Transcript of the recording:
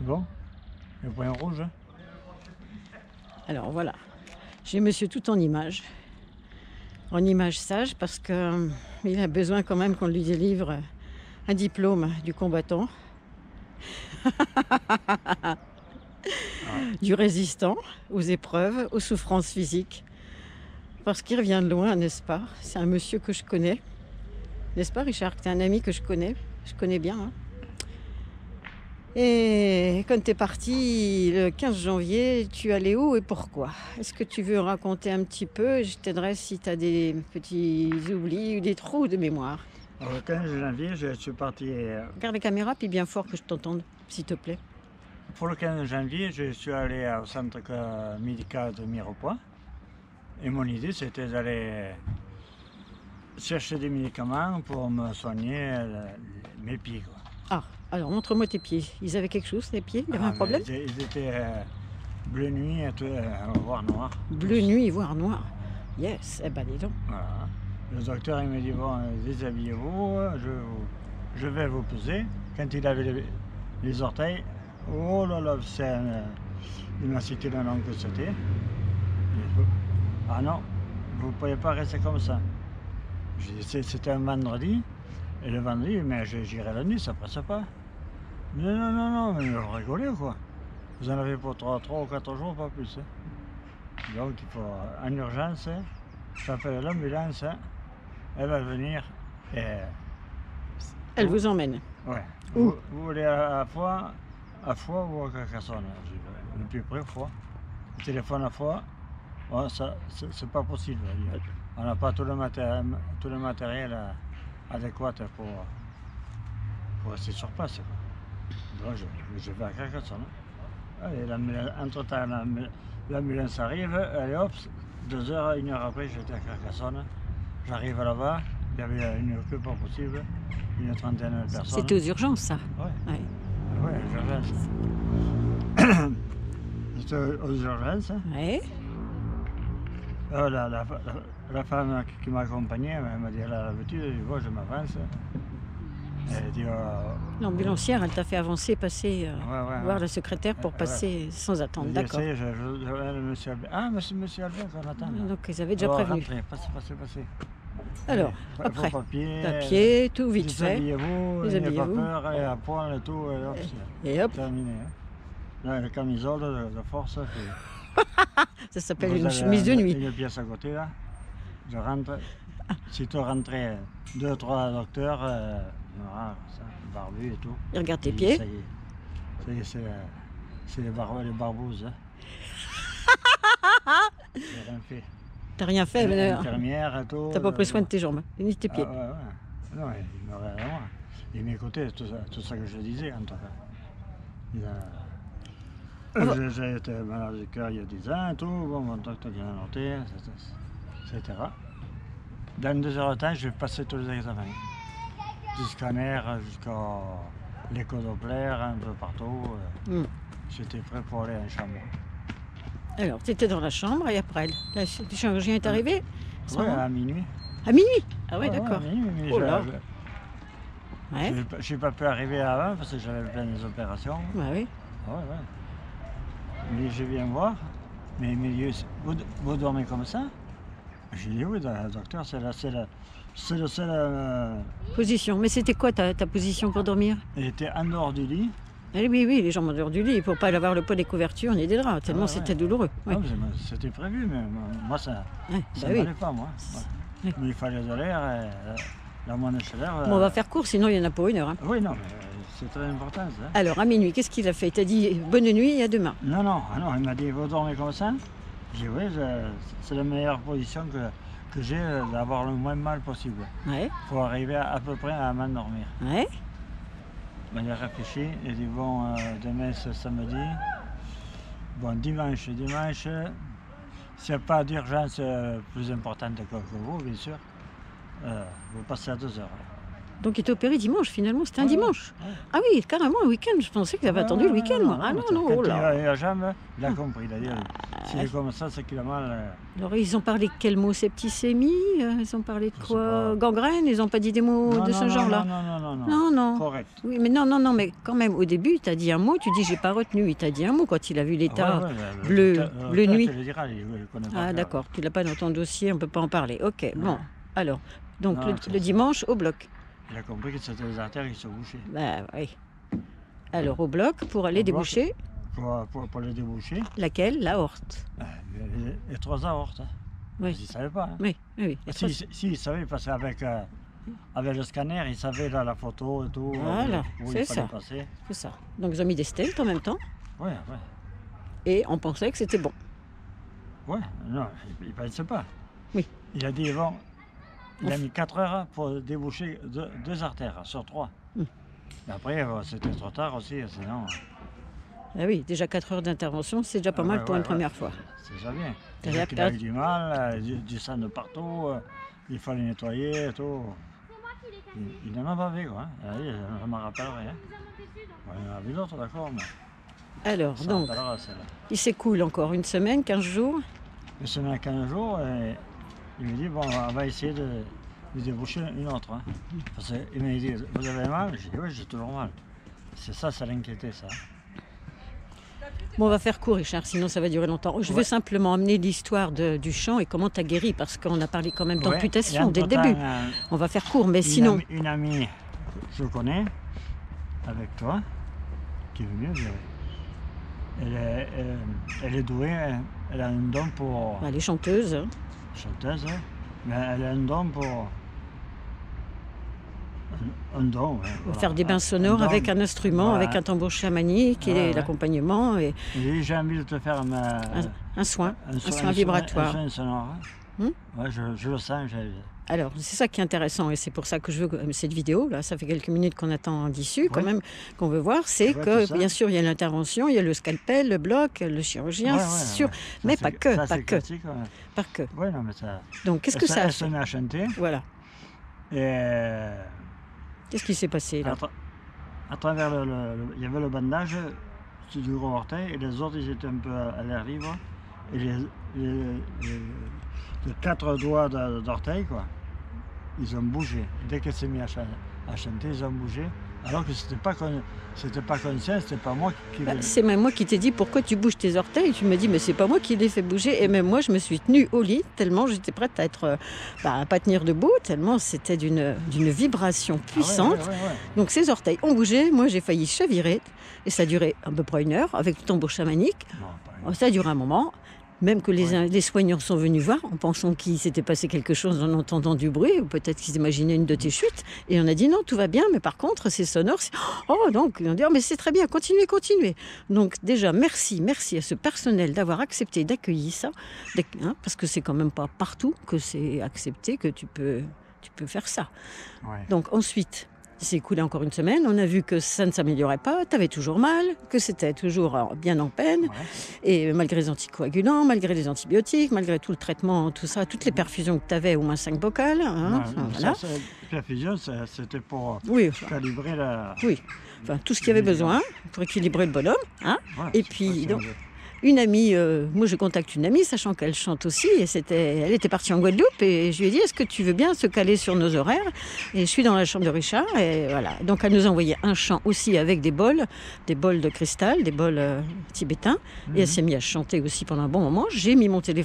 C'est bon? Le point rouge? Alors voilà, j'ai monsieur tout en image sage, parce qu'il a besoin quand même qu'on lui délivre un diplôme du combattant, du résistant aux épreuves, aux souffrances physiques. Parce qu'il revient de loin, n'est-ce pas? C'est un monsieur que je connais. N'est-ce pas, Richard? C'est un ami que je connais bien. Hein. Et quand tu es parti le 15 janvier, tu allais où et pourquoi? Est-ce que tu veux raconter un petit peu? Je t'aiderai si tu as des petits oublis ou des trous de mémoire. Alors, le 15 janvier, je suis parti. Regarde la caméra, puis bien fort que je t'entende, s'il te plaît. Pour le 15 janvier, je suis allé au centre médical de Mirepoix. Et mon idée, c'était d'aller chercher des médicaments pour me soigner mes pieds. Quoi. Ah, alors montre-moi tes pieds. Ils avaient quelque chose, les pieds? Il y avait un problème? Ils étaient bleu nuit, voire noir. Bleu nuit, voire noir. Yes, eh ben dis donc. Voilà. Le docteur il me dit, bon, déshabillez-vous, je vais vous peser. Quand il avait les orteils, oh là là, il m'a cité le nom que c'était. Ah non, vous ne pouvez pas rester comme ça. C'était un vendredi, et le vendredi, mais j'irai la nuit, ça passe pas. Non, mais vous rigolez ou quoi? Vous en avez pour 3 ou 4 jours, pas plus. Hein. Donc il faut, en urgence, j'appelle l'ambulance, elle va venir et... Elle vous emmène? Ouais. Où? Vous voulez à Foix ou à Carcassonne? Le plus près, Foix. Le téléphone à Foix, ouais, ça, c'est pas possible. On n'a pas tout le matériel adéquat pour rester sur place. Quoi. Donc je vais à Carcassonne. Allez, entre-temps, l'ambulance arrive, allez hop, 2 heures, 1 heure après, j'étais à Carcassonne. J'arrive là-bas, il y avait une queue pas possible, une trentaine de personnes. C'était aux urgences, ça? Ouais. Ouais. Ouais, aux urgences. J'étais aux urgences. Ouais. La femme qui m'accompagnait, elle m'a dit, elle a l'habitude, je dis, bon, je m'avance. Elle dit, l'ambulancière, elle t'a fait avancer, passer, voir la secrétaire pour passer sans attendre, d'accord. Monsieur Albert. Ah, monsieur Albert, qu'on attend. Donc ils avaient déjà prévenu. Passez. Alors, après, papier, tout vite fait. Déshabillez-vous, n'ayez pas peur, et à poil et tout, et hop. Terminé. Hein. Là, le camisole de force. Ça s'appelle une chemise de nuit. Une pièce à côté, là. Je rentre. Si tu rentrais 2 ou 3 docteurs, barbus et tout. Ils regardent tes pieds. Ça y est, c'est les barbouzes. Hein. J'ai rien fait. T'as rien fait, l'infirmière et tout. T'as pas pris soin de tes jambes, ni de tes pieds. Ouais. Non, il me regardait moi. Il m'écoutait, tout ça que je disais, en tout cas. J'ai été malade du cœur il y a 10 ans et tout. Bon, mon docteur vient noter, etc. Dans 2 heures de temps, je vais passer tous les examens. Du scanner jusqu'à l'écho-doppler, un peu partout. J'étais prêt pour aller en chambre. Alors, tu étais dans la chambre et après, le chirurgien est arrivé? Oui, à minuit. À minuit? Ah oui, d'accord. À minuit, mais oh là. Je n'ai pas pu arriver avant parce que j'avais plein des opérations. Bah oui. Mais je viens voir, mais vous dormez comme ça? J'ai dit oui, docteur, c'est la seule position. Mais c'était quoi ta position pour dormir? Elle était en dehors du lit. Oui, les jambes en dehors du lit, pour pas avoir le poids des couvertures ni des draps, tellement c'était douloureux. Ouais. C'était prévu, mais moi ça ne m'allait pas, moi. Ouais. Mais il fallait de l'air, la moindre chaleur. Bon, on va faire court, sinon il y en a pour 1 heure. Hein. Oui, non, mais c'est très important ça. Alors, à minuit, qu'est-ce qu'il a fait? Il t'a dit bonne nuit et à demain? Non, il m'a dit vous dormez comme ça? J'ai dit oui, c'est la meilleure position que j'ai d'avoir le moins mal possible. Ouais. Pour arriver à peu près à m'endormir. Ouais. Ben, il a réfléchi, il dit bon, demain c'est samedi, bon dimanche, s'il n'y a pas d'urgence plus importante que vous, bien sûr, vous passez à 2 heures. Donc il était opéré dimanche, finalement, c'était un Ouais, dimanche. ouais. Ah oui, carrément un week-end, je pensais qu'il avait attendu le week-end, moi. Ah non, non, oh là. Il a jamais, il a compris, il a dit, s'il est comme ça, c'est qu'il a mal. Alors ils ont parlé de quel mot, septicémie? Ils ont parlé de Je sais quoi? pas. Gangrène? Ils n'ont pas dit des mots Non, de ce non, genre-là? non. Non, non. Correct. Oui, mais non, mais quand même, au début, tu as dit un mot, tu dis j'ai pas retenu. Il t'a dit un mot quand il a vu l'état. Ah ouais, bleu nuit. Il le dira, il connaît pas Ah faire. d'accord, tu l'as pas dans ton dossier, on peut pas en parler. Ok, bon. Alors, donc Non, le dimanche au bloc. Il a compris que c'était les artères qui se bouchaient. Bah oui. Alors au bloc pour aller Au bloc. déboucher Pour les déboucher, laquelle? L'aorte. les 3 aortes. Hein. Oui. Ils ne savaient pas. Hein. Oui. Si, ils savaient, parce qu'avec avec le scanner, ils savaient là, la photo et tout, Voilà, où c'est il fallait ça. passer. C'est ça. Donc ils ont mis des stents en même temps Ouais. et on pensait que c'était bon. Ouais, non, il ne pensait pas. Oui. Il a dit, bon, il a mis 4 heures pour déboucher 2 artères sur 3. Et après, c'était trop tard aussi, sinon... Ah oui, déjà 4 heures d'intervention, c'est déjà pas mal pour une première fois. C'est déjà bien. T'as Il a l'air eu du mal, du sang de partout, il fallait nettoyer et tout. Il n'en a pas vu, quoi. Hein. Je me rappellerai. Hein. Bon, il y en a vu d'autres, d'accord, mais Alors, ça donc, rappellera celle-là. il s'écoule encore une semaine, 15 jours. Une semaine à 15 jours, et il me dit, bon, on va essayer de déboucher une autre. Hein. Parce qu'il m'a dit, vous avez mal? J'ai dit, oui, j'ai toujours mal. C'est ça, ça l'inquiétait, ça. Bon, on va faire court, Richard, sinon ça va durer longtemps. Je veux simplement amener l'histoire du chant et comment tu as guéri, parce qu'on a parlé quand même d'amputation dès le début. On va faire court, mais sinon... Une amie que je connais, avec toi, qui est venue, elle est douée, elle a un don pour... Elle est chanteuse. Hein. Chanteuse, hein, mais elle a un don pour... Un don, ouais, On va faire des bains sonores avec un instrument, avec un tambour chamanique et l'accompagnement. Et j'ai envie de te faire un soin vibratoire. Un soin sonore. Ouais, je le sens. Alors, c'est ça qui est intéressant et c'est pour ça que je veux cette vidéo. Là, ça fait quelques minutes qu'on attend d'issue, quand même, qu'on veut voir. C'est que, bien sûr, il y a l'intervention, il y a le scalpel, le bloc, le chirurgien, sûr. Mais pas que. Pas que. Ouais, non, mais ça... Donc, qu'est-ce que ça a Elle se met à chanter. Voilà. Et... Qu'est-ce qui s'est passé là? À travers il y avait le bandage du gros orteil et les autres ils étaient un peu à l'air libre. Et les 4 doigts d'orteil, quoi, ils ont bougé. Dès qu'elle s'est mise à chanter, ils ont bougé. Alors que c'était pas conscient, c'était pas moi qui c'est même moi qui t'ai dit pourquoi tu bouges tes orteils. Tu me dis mais c'est pas moi qui les fait bouger. Et même moi je me suis tenue au lit tellement j'étais prête à être à pas tenir debout tellement c'était d'une vibration puissante. Donc ces orteils ont bougé. Moi j'ai failli chavirer et ça a duré à peu près 1 heure avec le tambour chamanique. Ça a duré un moment. Même que les soignants sont venus voir en pensant qu'il s'était passé quelque chose en entendant du bruit, ou peut-être qu'ils imaginaient une de tes chutes. Et on a dit non, tout va bien, mais par contre, c'est sonore. Donc, ils ont dit, mais c'est très bien, continuez. Donc, déjà, merci à ce personnel d'avoir accepté d'accueillir ça, parce que c'est quand même pas partout que c'est accepté que tu peux faire ça. Donc, ensuite... Il s'est écoulé encore 1 semaine, on a vu que ça ne s'améliorait pas, tu avais toujours mal, que c'était toujours bien en peine, et malgré les anticoagulants, malgré les antibiotiques, malgré tout le traitement, tout ça, toutes les perfusions que tu avais, au moins 5 bocales. La perfusion, c'était pour calibrer la... Oui, enfin, tout ce qu'il y avait besoin pour équilibrer le bonhomme. Et puis, donc... Une amie, moi je contacte une amie, sachant qu'elle chante aussi, et elle était partie en Guadeloupe, et je lui ai dit, est-ce que tu veux bien se caler sur nos horaires? Et je suis dans la chambre de Richard, et voilà. Donc elle nous a envoyé un chant aussi avec des bols de cristal, des bols tibétains, et elle s'est mise à chanter aussi pendant un bon moment. J'ai mis mon téléphone